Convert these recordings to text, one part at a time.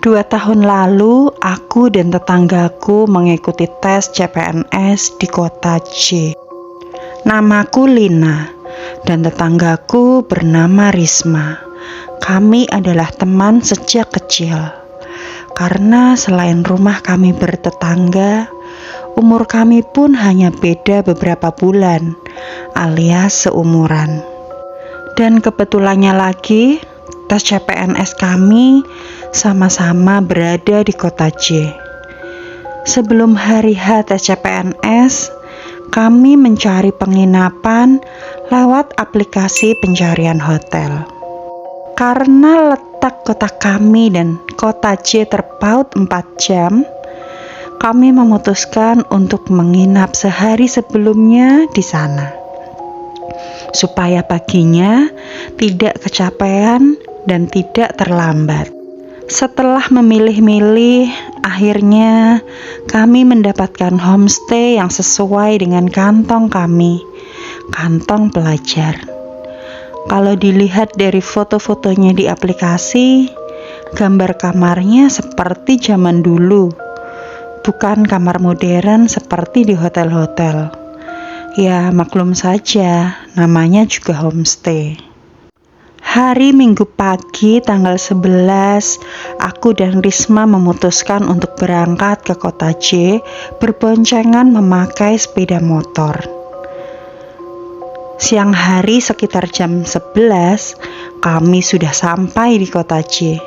2 tahun lalu, aku dan tetanggaku mengikuti tes CPNS di kota C. Namaku Lina, dan tetanggaku bernama Risma. Kami adalah teman sejak kecil. Karena selain rumah kami bertetangga, umur kami pun hanya beda beberapa bulan, alias seumuran. Dan kebetulannya lagi, tes CPNS kami sama-sama berada di kota J. Sebelum hari H tes CPNS, kami mencari penginapan lewat aplikasi pencarian hotel. Karena letak kota kami dan kota J terpaut 4 jam, kami memutuskan untuk menginap sehari sebelumnya di sana, supaya paginya tidak kecapean dan tidak terlambat. Setelah memilih-milih, akhirnya kami mendapatkan homestay yang sesuai dengan kantong kami, kantong pelajar. Kalau dilihat dari foto-fotonya di aplikasi, gambar kamarnya seperti zaman dulu, bukan kamar modern seperti di hotel-hotel. Ya, maklum saja, namanya juga homestay. Hari Minggu pagi tanggal 11, aku dan Risma memutuskan untuk berangkat ke kota J berboncengan memakai sepeda motor. Siang hari sekitar jam 11, kami sudah sampai di kota J.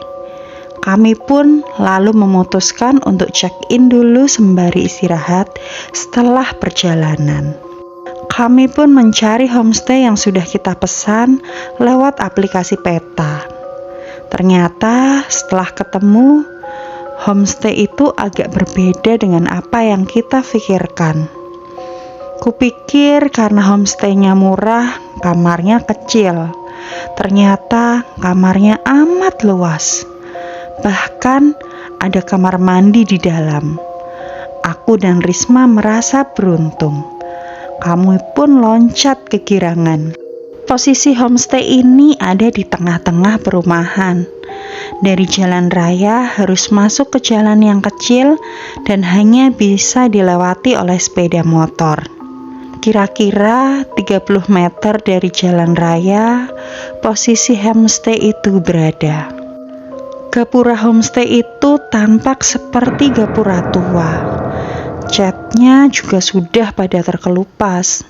Kami pun lalu memutuskan untuk check-in dulu sembari istirahat setelah perjalanan. Kami pun mencari homestay yang sudah kita pesan lewat aplikasi peta. Ternyata setelah ketemu, homestay itu agak berbeda dengan apa yang kita pikirkan. Kupikir karena homestaynya murah, kamarnya kecil. Ternyata kamarnya amat luas. Bahkan ada kamar mandi di dalam. Aku dan Risma merasa beruntung. Kami pun loncat kegirangan. Posisi homestay ini ada di tengah-tengah perumahan. Dari jalan raya harus masuk ke jalan yang kecil dan hanya bisa dilewati oleh sepeda motor. Kira-kira 30 meter dari jalan raya, posisi homestay itu berada. Gapura homestay itu tampak seperti gapura tua. Catnya juga sudah pada terkelupas.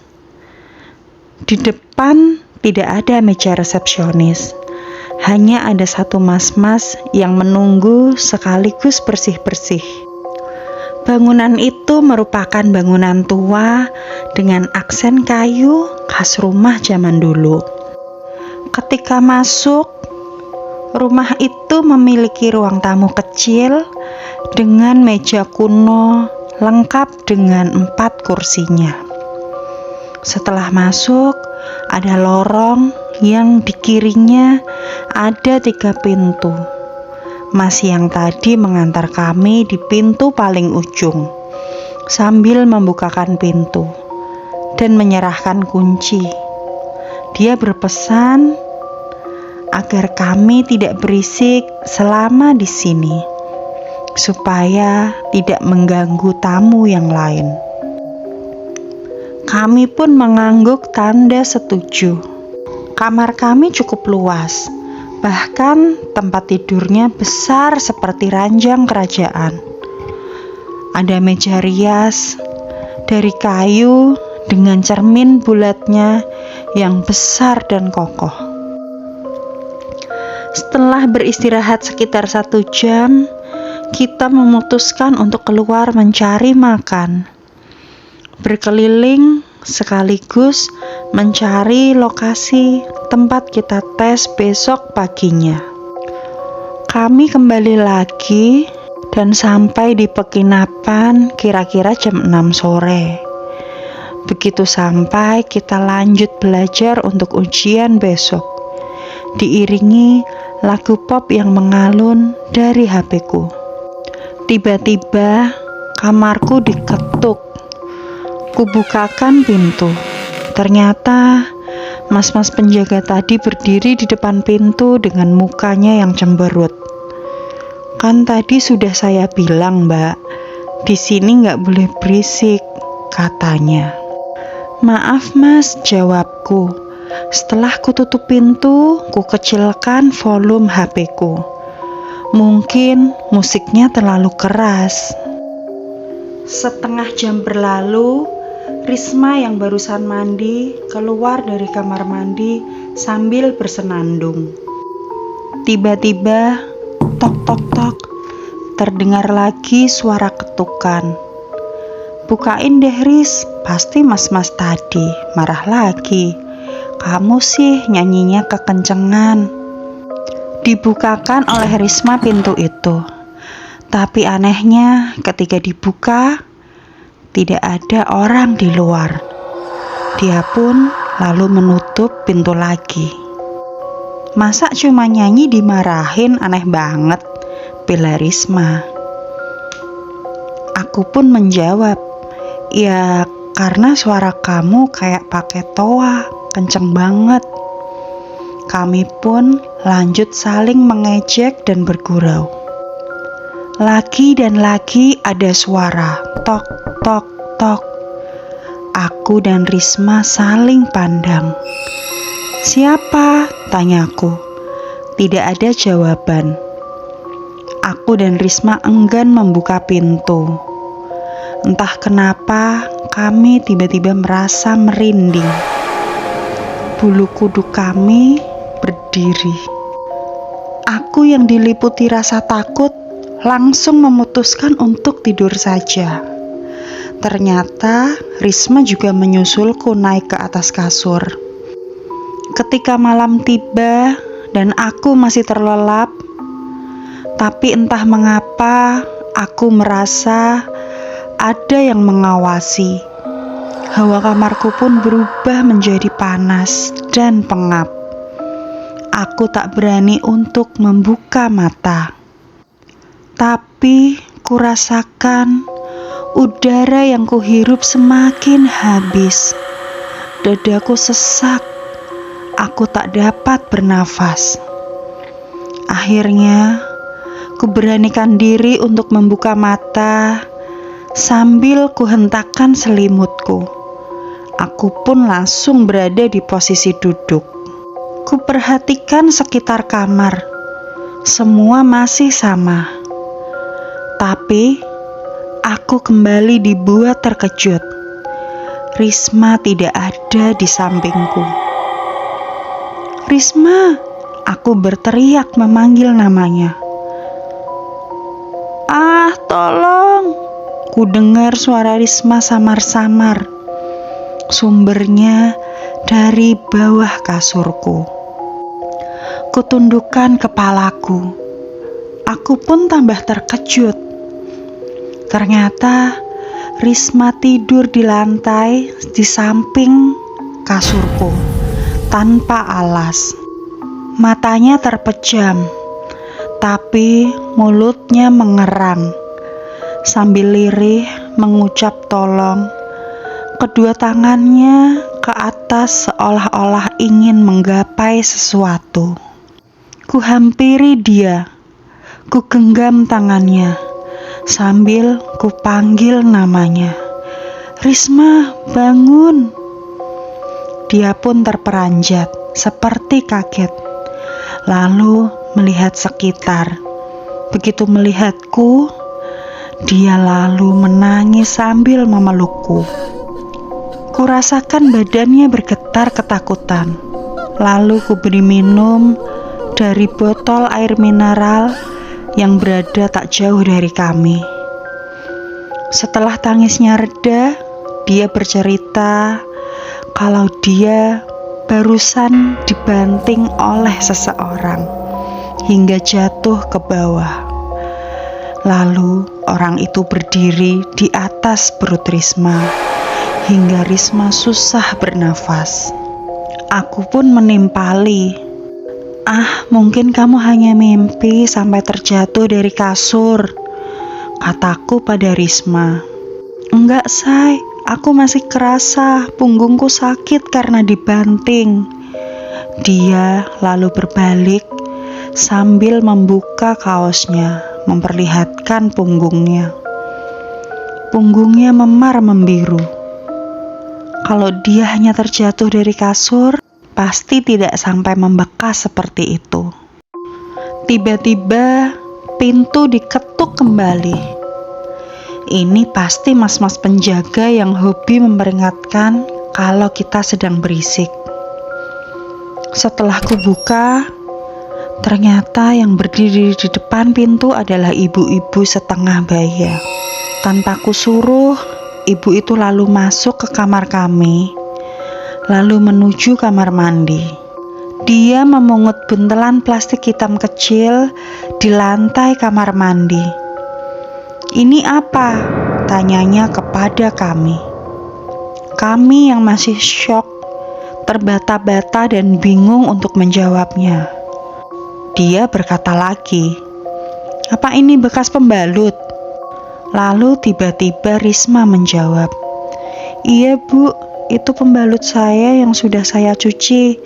Di depan tidak ada meja resepsionis. Hanya ada satu mas-mas yang menunggu sekaligus bersih-bersih. Bangunan itu merupakan bangunan tua dengan aksen kayu khas rumah zaman dulu. Ketika masuk, rumah itu memiliki ruang tamu kecil dengan meja kuno lengkap dengan 4 kursinya. Setelah masuk, ada lorong yang di kirinya ada 3 pintu. Mas yang tadi mengantar kami di pintu paling ujung, sambil membukakan pintu dan menyerahkan kunci. Dia berpesan agar kami tidak berisik selama di sini, supaya tidak mengganggu tamu yang lain. Kami pun mengangguk tanda setuju. Kamar kami cukup luas. Bahkan tempat tidurnya besar seperti ranjang kerajaan. Ada meja rias dari kayu dengan cermin bulatnya yang besar dan kokoh. Setelah beristirahat sekitar 1 jam, kita memutuskan untuk keluar mencari makan. Berkeliling sekaligus mencari lokasi tempat kita tes besok paginya. Kami kembali lagi dan sampai di penginapan kira-kira jam 6 sore. Begitu sampai, kita lanjut belajar untuk ujian besok. Diiringi lagu pop yang mengalun dari HP-ku. Tiba-tiba kamarku diketuk. Kubukakan pintu. Ternyata mas-mas penjaga tadi berdiri di depan pintu dengan mukanya yang cemberut. Kan tadi sudah saya bilang, Mbak, di sini nggak boleh berisik, katanya. Maaf Mas, jawabku. Setelah kututup pintu, ku kecilkan volume HP-ku. Mungkin musiknya terlalu keras. Setengah jam berlalu, Risma yang barusan mandi keluar dari kamar mandi sambil bersenandung. Tiba-tiba, tok tok tok, terdengar lagi suara ketukan. Bukain deh Ris, pasti mas-mas tadi marah lagi. Kamu sih nyanyinya kekencengan. Dibukakan oleh Risma pintu itu. Tapi anehnya ketika dibuka, tidak ada orang di luar. Dia pun lalu menutup pintu lagi. Masa cuma nyanyi dimarahin, aneh banget, bela Risma. Aku pun menjawab, ya karena suara kamu kayak pakai toa, kenceng banget. Kami pun lanjut saling mengejek dan bergurau. Lagi dan lagi ada suara tok tok tok. Aku dan Risma saling pandang. Siapa? Tanyaku. Tidak ada jawaban. Aku dan Risma enggan membuka pintu. Entah kenapa kami tiba-tiba merasa merinding. Bulu kuduk kami berdiri. Aku yang diliputi rasa takut langsung memutuskan untuk tidur saja. Ternyata Risma juga menyusulku naik ke atas kasur. Ketika malam tiba dan aku masih terlelap, tapi entah mengapa aku merasa ada yang mengawasi. Hawa kamarku pun berubah menjadi panas dan pengap. Aku tak berani untuk membuka mata. Tapi kurasakan udara yang kuhirup semakin habis. Dadaku sesak. Aku tak dapat bernafas. Akhirnya, kuberanikan diri untuk membuka mata sambil kuhentakkan selimutku. Aku pun langsung berada di posisi duduk. Kuperhatikan sekitar kamar. Semua masih sama. Tapi, aku kembali dibuat terkejut. Risma tidak ada di sampingku. Risma, aku berteriak memanggil namanya. Ah, tolong! Ku dengar suara Risma samar-samar. Sumbernya dari bawah kasurku. Kutundukkan kepalaku. Aku pun tambah terkejut. Ternyata Risma tidur di lantai di samping kasurku. Tanpa alas. Matanya terpejam, tapi mulutnya mengerang. Sambil lirih mengucap tolong, kedua tangannya ke atas seolah-olah ingin menggapai sesuatu. Kuhampiri dia, ku genggam tangannya, sambil ku panggil namanya. Risma, bangun! Dia pun terperanjat, seperti kaget. Lalu melihat sekitar. Begitu melihatku, dia lalu menangis sambil memelukku. Kurasakan badannya bergetar ketakutan. Lalu kuberi minum dari botol air mineral yang berada tak jauh dari kami. Setelah tangisnya reda, dia bercerita kalau dia barusan dibanting oleh seseorang hingga jatuh ke bawah. Lalu orang itu berdiri di atas perut Risma hingga Risma susah bernafas. Aku pun menimpali. Ah, mungkin kamu hanya mimpi sampai terjatuh dari kasur, kataku pada Risma. Enggak, Say. Aku masih kerasa punggungku sakit karena dibanting. Dia lalu berbalik sambil membuka kaosnya, memperlihatkan punggungnya. Punggungnya memar membiru. Kalau dia hanya terjatuh dari kasur, pasti tidak sampai membekas seperti itu. Tiba-tiba pintu diketuk kembali. Ini pasti mas-mas penjaga yang hobi memperingatkan kalau kita sedang berisik. Setelah kubuka, ternyata yang berdiri di depan pintu adalah ibu-ibu setengah baya. Tanpa kusuruh, ibu itu lalu masuk ke kamar kami, lalu menuju kamar mandi. Dia memungut buntelan plastik hitam kecil di lantai kamar mandi. "Ini apa?" tanyanya kepada kami. Kami yang masih syok, terbata-bata dan bingung untuk menjawabnya. Dia berkata lagi, "Apa ini bekas pembalut?" Lalu tiba-tiba Risma menjawab, "Iya Bu, itu pembalut saya yang sudah saya cuci,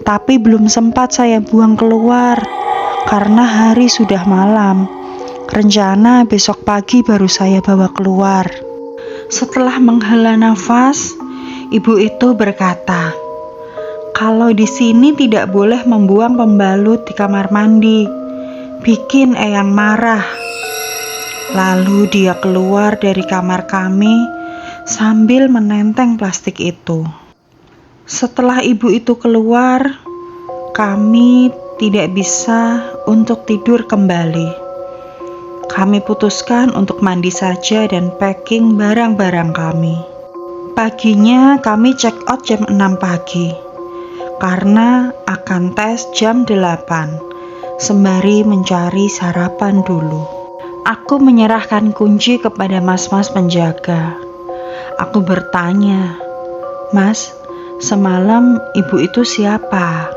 tapi belum sempat saya buang keluar karena hari sudah malam. Rencana besok pagi baru saya bawa keluar." Setelah menghela nafas, ibu itu berkata, "Kalau di sini tidak boleh membuang pembalut di kamar mandi, bikin Eyang marah." Lalu dia keluar dari kamar kami sambil menenteng plastik itu. Setelah ibu itu keluar, kami tidak bisa untuk tidur kembali. Kami putuskan untuk mandi saja dan packing barang-barang kami. Paginya kami check out jam 6 pagi karena akan tes jam 8, sembari mencari sarapan dulu. Aku menyerahkan kunci kepada mas-mas penjaga. Aku bertanya, "Mas, semalam ibu itu siapa?"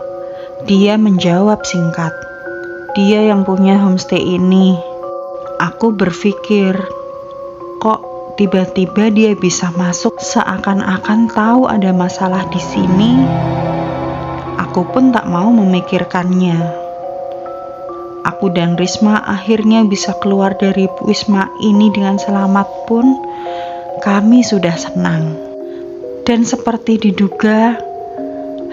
Dia menjawab singkat, "Dia yang punya homestay ini." Aku berpikir, kok tiba-tiba dia bisa masuk seakan-akan tahu ada masalah di sini. Aku pun tak mau memikirkannya. Aku dan Risma akhirnya bisa keluar dari wisma ini dengan selamat pun kami sudah senang. Dan seperti diduga,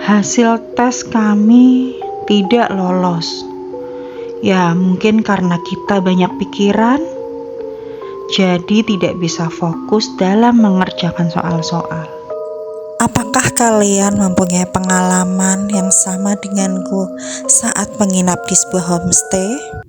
hasil tes kami tidak lolos. Ya mungkin karena kita banyak pikiran, jadi tidak bisa fokus dalam mengerjakan soal-soal. Apakah kalian mempunyai pengalaman yang sama denganku saat menginap di sebuah homestay?